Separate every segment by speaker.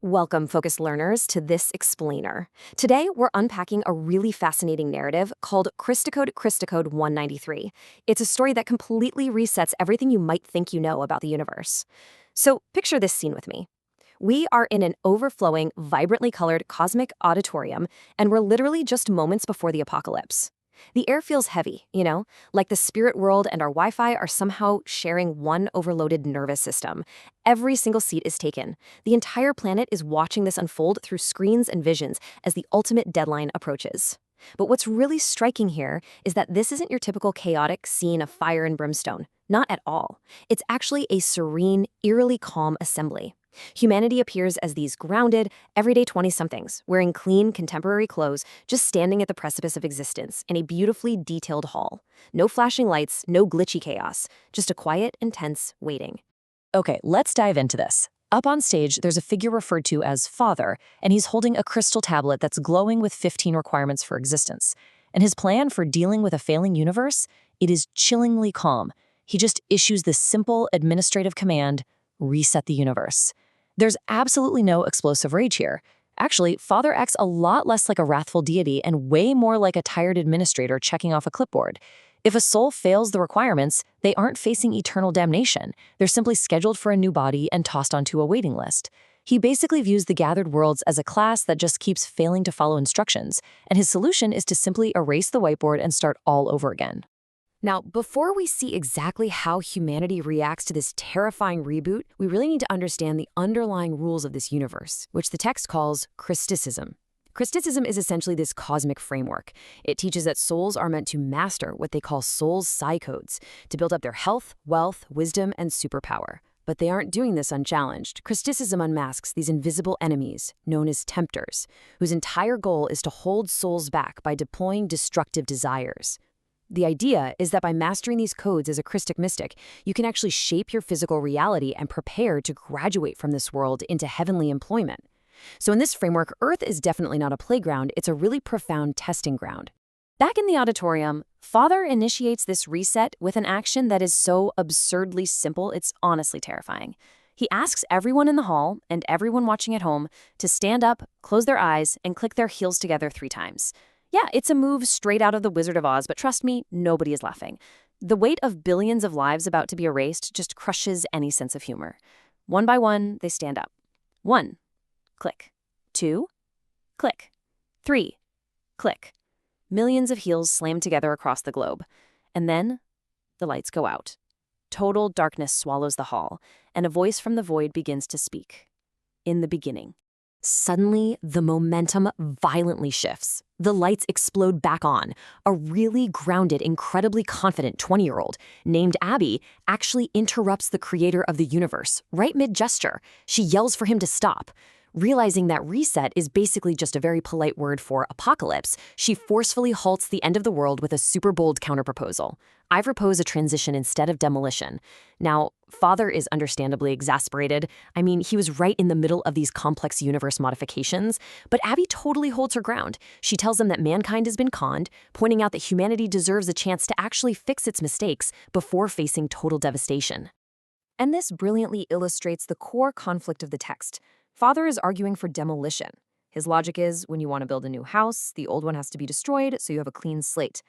Speaker 1: Welcome, focused learners, to this explainer. Today, we're unpacking a really fascinating narrative called Crysticode 193. It's a story that completely resets everything you might think you know about the universe. So, picture this scene with me. We are in an overflowing, vibrantly colored cosmic auditorium, and we're literally just moments before the apocalypse. The air feels heavy, like the spirit world and our Wi-Fi are somehow sharing one overloaded nervous system. Every single seat is taken. The entire planet is watching this unfold through screens and visions as the ultimate deadline approaches. But what's really striking here is that this isn't your typical chaotic scene of fire and brimstone. Not at all. It's actually a serene, eerily calm assembly. Humanity appears as these grounded, everyday 20-somethings, wearing clean, contemporary clothes, just standing at the precipice of existence in a beautifully detailed hall. No flashing lights, no glitchy chaos, just a quiet, intense waiting.
Speaker 2: Okay, let's dive into this. Up on stage, there's a figure referred to as Father, and he's holding a crystal tablet that's glowing with 15 requirements for existence. And his plan for dealing with a failing universe? It is chillingly calm. He just issues this simple administrative command: reset the universe. There's absolutely no explosive rage here. Actually, Father acts a lot less like a wrathful deity and way more like a tired administrator checking off a clipboard. If a soul fails the requirements, they aren't facing eternal damnation. They're simply scheduled for a new body and tossed onto a waiting list. He basically views the gathered worlds as a class that just keeps failing to follow instructions, and his solution is to simply erase the whiteboard and start all over again.
Speaker 1: Now, before we see exactly how humanity reacts to this terrifying reboot, we really need to understand the underlying rules of this universe, which the text calls Crysticism. Crysticism is essentially this cosmic framework. It teaches that souls are meant to master what they call soul's psi codes, to build up their health, wealth, wisdom, and superpower. But they aren't doing this unchallenged. Crysticism unmasks these invisible enemies, known as Tempters, whose entire goal is to hold souls back by deploying destructive desires. The idea is that by mastering these codes as a Christic mystic, you can actually shape your physical reality and prepare to graduate from this world into heavenly employment. So in this framework, Earth is definitely not a playground, it's a really profound testing ground. Back in the auditorium, Father initiates this reset with an action that is so absurdly simple, it's honestly terrifying. He asks everyone in the hall and everyone watching at home to stand up, close their eyes, and click their heels together 3 times. Yeah, it's a move straight out of The Wizard of Oz, but trust me, nobody is laughing. The weight of billions of lives about to be erased just crushes any sense of humor. One by one, they stand up. 1, click. 2, click. 3, click. Millions of heels slam together across the globe. And then, the lights go out. Total darkness swallows the hall, and a voice from the void begins to speak. In the beginning. Suddenly, the momentum violently shifts. The lights explode back on. A really grounded, incredibly confident 20-year-old named Abby actually interrupts the creator of the universe, right mid-gesture. She yells for him to stop. Realizing that reset is basically just a very polite word for apocalypse, she forcefully halts the end of the world with a super bold counterproposal. I propose a transition instead of demolition. Now, Father is understandably exasperated. I mean, he was right in the middle of these complex universe modifications, but Abby totally holds her ground. She tells him that mankind has been conned, pointing out that humanity deserves a chance to actually fix its mistakes before facing total devastation. And this brilliantly illustrates the core conflict of the text. Father is arguing for demolition. His logic is, when you want to build a new house, the old one has to be destroyed so you have a clean slate.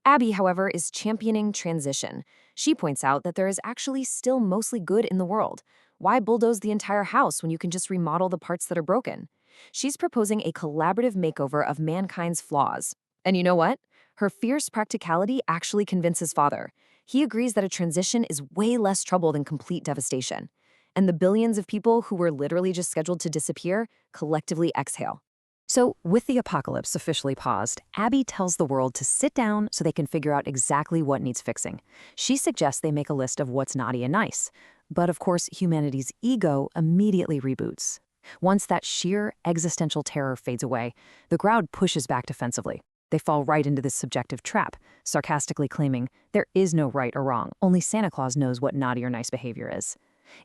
Speaker 1: Abby, however, is championing transition. She points out that there is actually still mostly good in the world. Why bulldoze the entire house when you can just remodel the parts that are broken? She's proposing a collaborative makeover of mankind's flaws. And you know what? Her fierce practicality actually convinces Father. He agrees that a transition is way less trouble than complete devastation. And the billions of people who were literally just scheduled to disappear collectively exhale. So, with the apocalypse officially paused, Abby tells the world to sit down so they can figure out exactly what needs fixing. She suggests they make a list of what's naughty and nice. But of course, humanity's ego immediately reboots. Once that sheer existential terror fades away, the crowd pushes back defensively. They fall right into this subjective trap, sarcastically claiming there is no right or wrong, only Santa Claus knows what naughty or nice behavior is.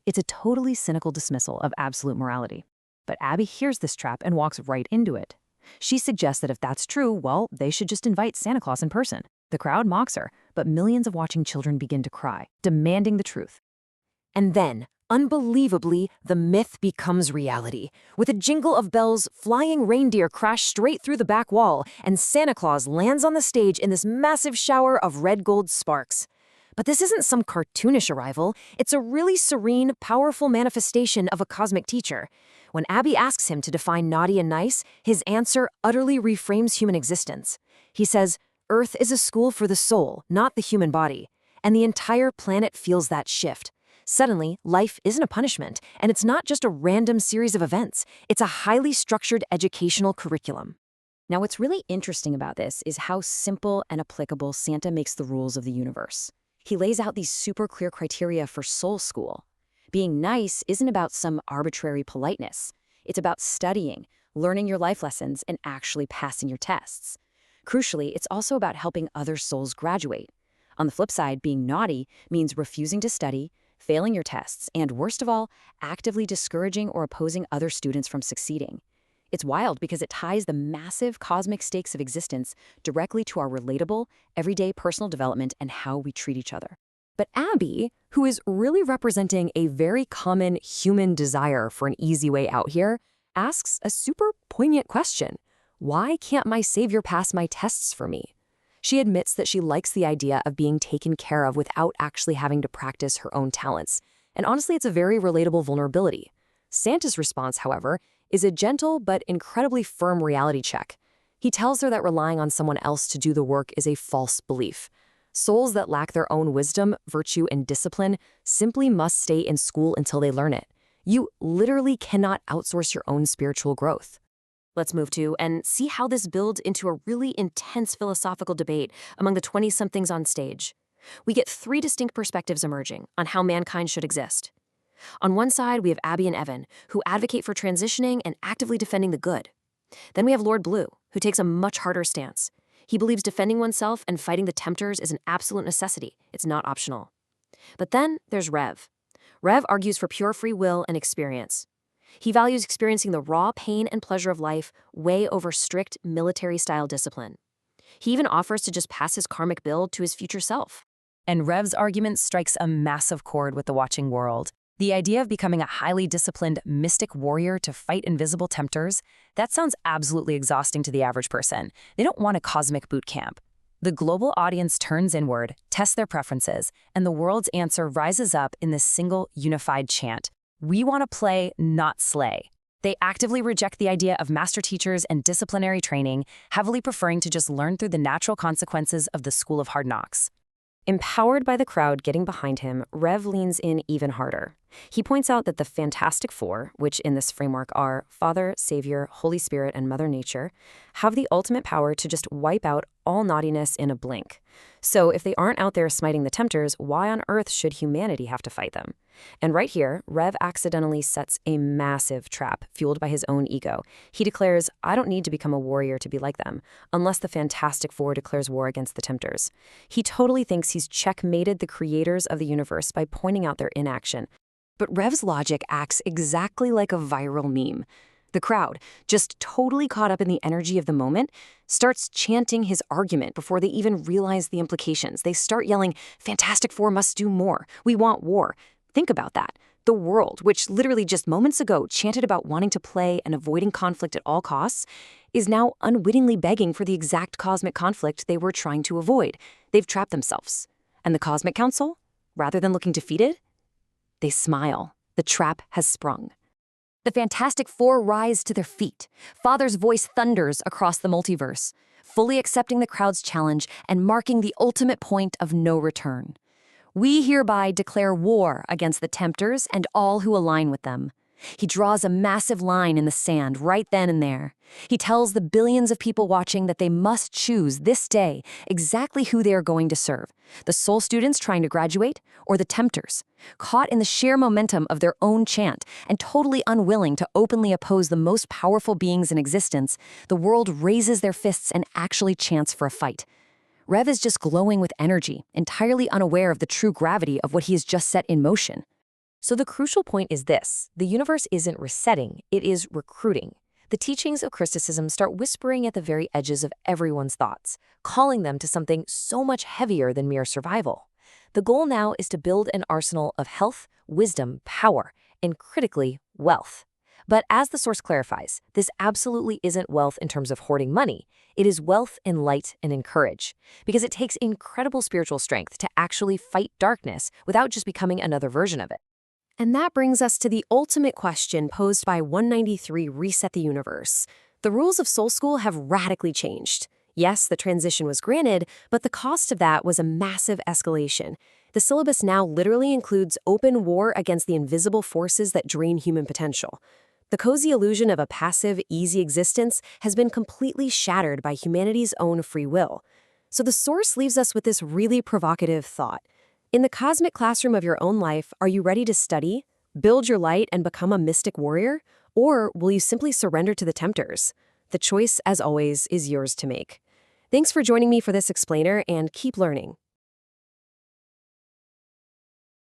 Speaker 1: It's a totally cynical dismissal of absolute morality. But Abby hears this trap and walks right into it. She suggests that if that's true, well, they should just invite Santa Claus in person. The crowd mocks her, but millions of watching children begin to cry, demanding the truth. And then, Unbelievably, the myth becomes reality. With a jingle of bells, flying reindeer crash straight through the back wall, and Santa Claus lands on the stage in this massive shower of red gold sparks. But this isn't some cartoonish arrival. It's a really serene, powerful manifestation of a cosmic teacher. When Abby asks him to define naughty and nice, his answer utterly reframes human existence. He says, Earth is a school for the soul, not the human body. And the entire planet feels that shift. Suddenly, life isn't a punishment, and it's not just a random series of events. It's a highly structured educational curriculum. Now, what's really interesting about this is how simple and applicable Santa makes the rules of the universe. He lays out these super clear criteria for soul school. Being nice isn't about some arbitrary politeness. It's about studying, learning your life lessons, and actually passing your tests. Crucially, it's also about helping other souls graduate. On the flip side, being naughty means refusing to study, failing your tests, and worst of all, actively discouraging or opposing other students from succeeding. It's wild because it ties the massive cosmic stakes of existence directly to our relatable, everyday personal development and how we treat each other. But Abby, who is really representing a very common human desire for an easy way out here, asks a super poignant question. Why can't my savior pass my tests for me? She admits that she likes the idea of being taken care of without actually having to practice her own talents. And honestly, it's a very relatable vulnerability. Santa's response, however, is a gentle but incredibly firm reality check. He tells her that relying on someone else to do the work is a false belief. Souls that lack their own wisdom, virtue, and discipline simply must stay in school until they learn it. You literally cannot outsource your own spiritual growth. Let's move to and see how this builds into a really intense philosophical debate among the 20-somethings on stage. We get 3 distinct perspectives emerging on how mankind should exist. On one side, we have Abby and Evan, who advocate for transitioning and actively defending the good. Then we have Lord Blue, who takes a much harder stance. He believes defending oneself and fighting the Tempters is an absolute necessity. It's not optional. But then there's Rev. Rev argues for pure free will and experience. He values experiencing the raw pain and pleasure of life way over strict military-style discipline. He even offers to just pass his karmic bill to his future self. And Rev's argument strikes a massive chord with the watching world. The idea of becoming a highly disciplined mystic warrior to fight invisible tempters, that sounds absolutely exhausting to the average person. They don't want a cosmic boot camp. The global audience turns inward, tests their preferences, and the world's answer rises up in this single unified chant. We want to play, not slay. They actively reject the idea of master teachers and disciplinary training, heavily preferring to just learn through the natural consequences of the school of hard knocks. Empowered by the crowd getting behind him, Rev leans in even harder. He points out that the Fantastic Four, which in this framework are Father, Savior, Holy Spirit, and Mother Nature, have the ultimate power to just wipe out all naughtiness in a blink. So if they aren't out there smiting the tempters, why on earth should humanity have to fight them? And right here, Rev accidentally sets a massive trap fueled by his own ego. He declares, I don't need to become a warrior to be like them, unless the Fantastic Four declares war against the tempters. He totally thinks he's checkmated the creators of the universe by pointing out their inaction. But Rev's logic acts exactly like a viral meme. The crowd, just totally caught up in the energy of the moment, starts chanting his argument before they even realize the implications. They start yelling, Fantastic Four must do more. We want war. Think about that. The world, which literally just moments ago chanted about wanting to play and avoiding conflict at all costs, is now unwittingly begging for the exact cosmic conflict they were trying to avoid. They've trapped themselves. And the Cosmic Council, rather than looking defeated, they smile. The trap has sprung. The Fantastic Four rise to their feet. Father's voice thunders across the multiverse, fully accepting the crowd's challenge and marking the ultimate point of no return. We hereby declare war against the tempters and all who align with them. He draws a massive line in the sand right then and there. He tells the billions of people watching that they must choose this day exactly who they are going to serve, the soul students trying to graduate or the tempters, caught in the sheer momentum of their own chant and totally unwilling to openly oppose the most powerful beings in existence. The world raises their fists and actually chants for a fight. Rev is just glowing with energy, entirely unaware of the true gravity of what he has just set in motion. So the crucial point is this: the universe isn't resetting, it is recruiting. The teachings of Crysticism start whispering at the very edges of everyone's thoughts, calling them to something so much heavier than mere survival. The goal now is to build an arsenal of health,
Speaker 2: wisdom, power, and critically, wealth. But as the source clarifies, this absolutely isn't wealth in terms of hoarding money. It is wealth in light and in courage, because it takes incredible spiritual strength to actually fight darkness without just becoming another version of it.
Speaker 1: And that brings us to the ultimate question posed by 193 Reset the Universe. The rules of Soul School have radically changed. Yes, the transition was granted, but the cost of that was a massive escalation. The syllabus now literally includes open war against the invisible forces that drain human potential. The cozy illusion of a passive, easy existence has been completely shattered by humanity's own free will. So the source leaves us with this really provocative thought. In the cosmic classroom of your own life, are you ready to study, build your light, and become a mystic warrior? Or will you simply surrender to the tempters? The choice, as always, is yours to make. Thanks for joining me for this explainer, and keep learning.